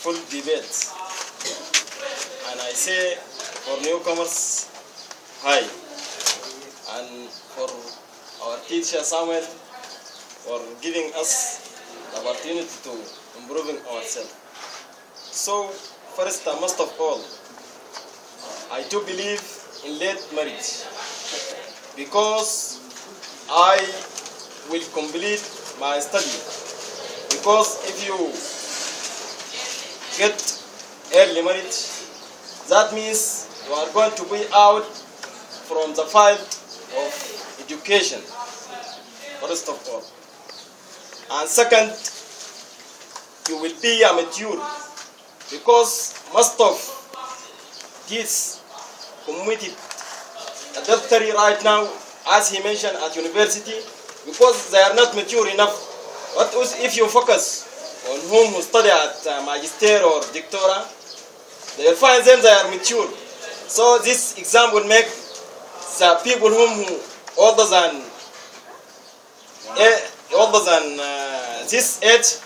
full debate. And I say for newcomers, hi. And for our teacher Samuel, for giving us the opportunity to improving ourselves. So first and most of all, I do believe in late marriage because I will complete my study. Because if you get early marriage, that means you are going to be out from the field of education, first of all. And second, you will be mature because most of these committed adultery right now, as he mentioned at university, because they are not mature enough. What if you focus on whom study at magister or doctora, they will find them they are mature. So this exam will make the people who older than this age,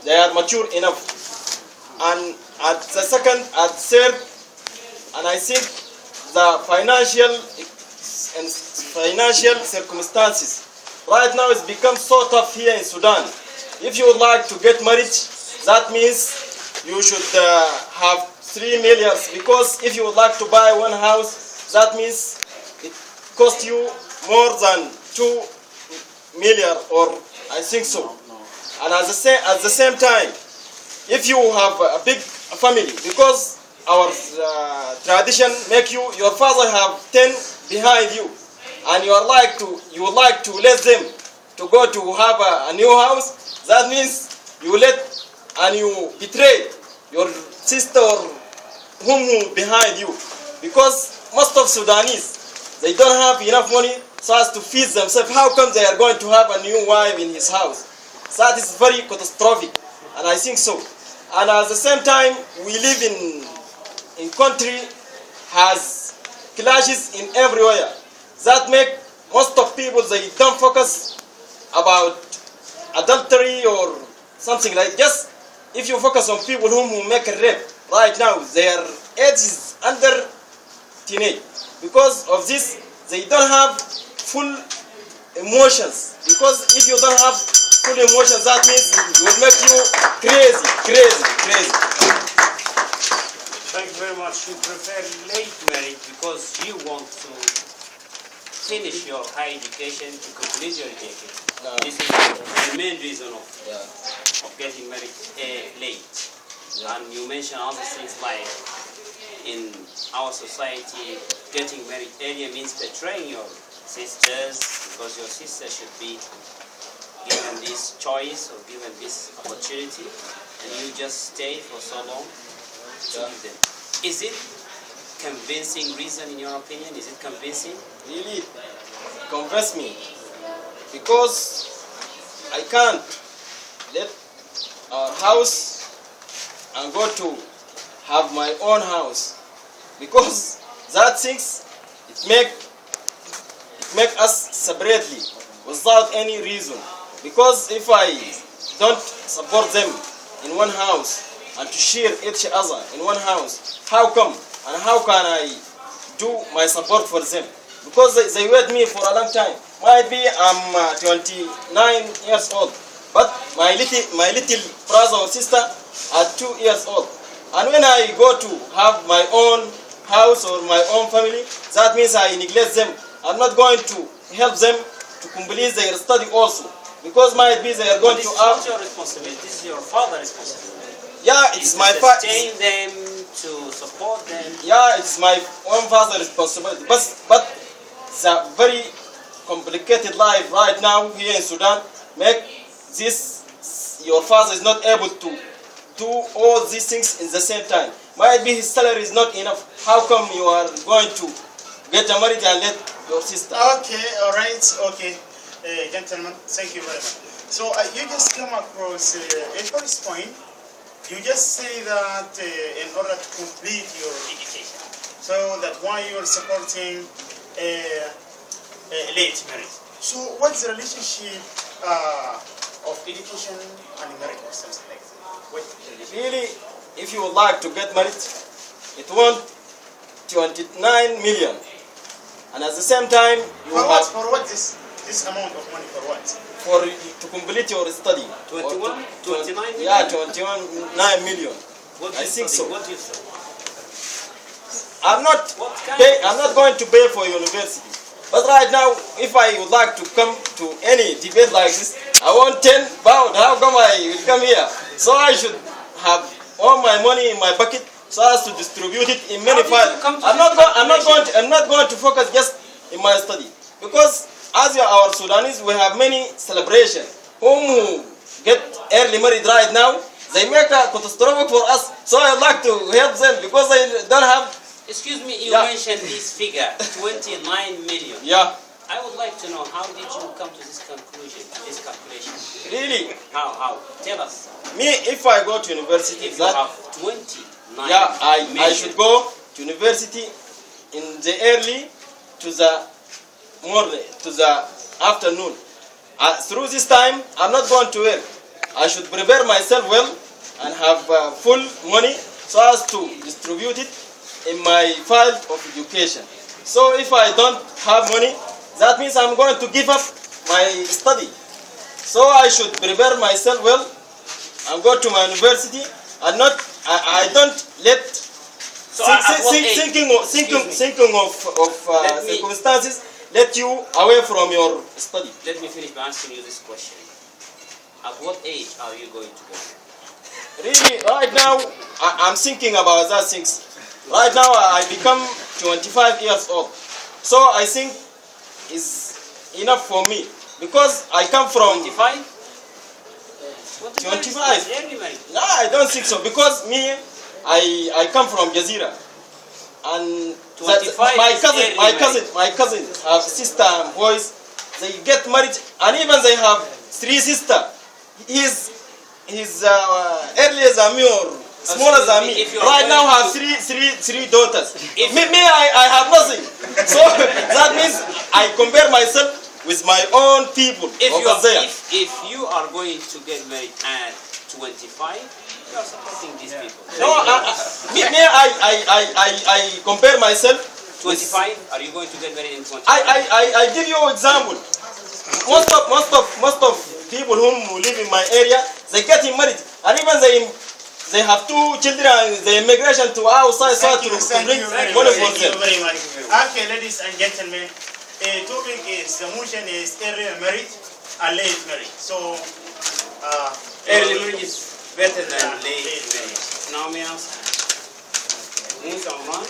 they are mature enough. And at the second, at third, and I think the financial circumstances right now it's become so tough here in Sudan. If you would like to get married, that means you should have 3 million, because if you would like to buy one house, that means it costs you more than 2 million, or I think so. And at the same time, if you have a big family, because our tradition make your father have 10 behind you, and you would like to let them to go to have a new house, that means you let and you betray your sister or whom behind you, because most of Sudanese, they don't have enough money so as to feed themselves. How come they are going to have a new wife in his house? That is very catastrophic, and I think so. And at the same time, we live in country has clashes in everywhere. That make most of people, they don't focus about adultery or something like just if you focus on people who make a rape right now, their age is under teenage. Because of this, they don't have full emotions. Because if you don't have full emotions, that means it will make you crazy. Thank you very much. You prefer late marriage because you want to finish your high education, to complete your education. This is the main reason of getting married late. And you mentioned other things like in our society, getting married earlier means betraying your sisters, because your sister should be given this choice or given this opportunity, and you just stay for so long to give them. Is it convincing reason in your opinion? Is it convincing? Really convince me, because I can't let our house and go to have my own house, because that things it make us separately without any reason. Because if I don't support them in one house and to share each other in one house, how come and how can I do my support for them? Because they wait me for a long time. Might be I'm 29 years old, but my little brother or sister are 2 years old. And when I go to have my own house or my own family, that means I neglect them. I'm not going to help them to complete their study also, because might be they are going to have. This is not your responsibility. This is your father's responsibility. Yeah, it's my father. To sustain them, to support them. Yeah, it's my own father's responsibility. But it's a very complicated life right now here in Sudan. Make this your father is not able to do all these things in the same time. Might be his salary is not enough. How come you are going to get married and let your sister? Okay, all right, okay. Gentlemen, thank you very much. So you just come across a first point. You just say that in order to complete your education, so that why you're supporting late marriage. So what's the relationship of education and marriage or something like that? Really, if you would like to get married, it wants 29 million. And at the same time, you For have what this amount of money for what? for to complete your study. 21, 29 million? Yeah, 29 million. What do I you think study? so. What do you study? I'm not What kind of I'm not going to pay for university. But right now, if I would like to come to any debate like this, I want 10 pounds. How come I will come here? So I should have all my money in my pocket so as to distribute it in many How did files. you come to I'm not going to focus just in my study, because as you are our Sudanese, we have many celebrations. Who get early married right now, they make a catastrophic for us. So I'd like to help them because they don't have. Excuse me, you Yeah. mentioned this figure, 29 million. Yeah, I would like to know, how did you come to this conclusion, this calculation? really. How? Tell us. Me, if I go to university, If you have 29 I million, should go to university in the early to the morning, to the afternoon. Through this time, I'm not going to work. I should prepare myself well and have full money so as to distribute it in my field of education. So if I don't have money, that means I'm going to give up my study. So I should prepare myself well and go to my university, and not I don't let So at what age? thinking of Let me- circumstances let you away from your study. Let me finish by asking you this question. At what age are you going to go? Really, right now I'm thinking about that things. Right now I become 25 years old, so I think is enough for me, because I come from 25? 25. is early marriage. No, I don't think so, because me, I come from Jazeera, and 25 my is cousin, early my cousin have sister and boys. They get married, and even they have 3 sisters. He's earlier than me or smaller than me. If you are Right now, going have three daughters. If- Me, I have nothing. So that means I compare myself with my own people over there. If you are going to get married at 25, you are supporting these people. No, I compare myself. 25, are you going to get married in 25? I give you example. Most of people whom live in my area, they getting married, and even they have 2 children. The immigration to outside Thank to you bring very money much. for Thank you them. very much. Okay, ladies and gentlemen, topic is, the motion is early marriage and late marriage. So, Early marriage is better than Yeah, late late marriage. Now, may I ask, Mr. Omar,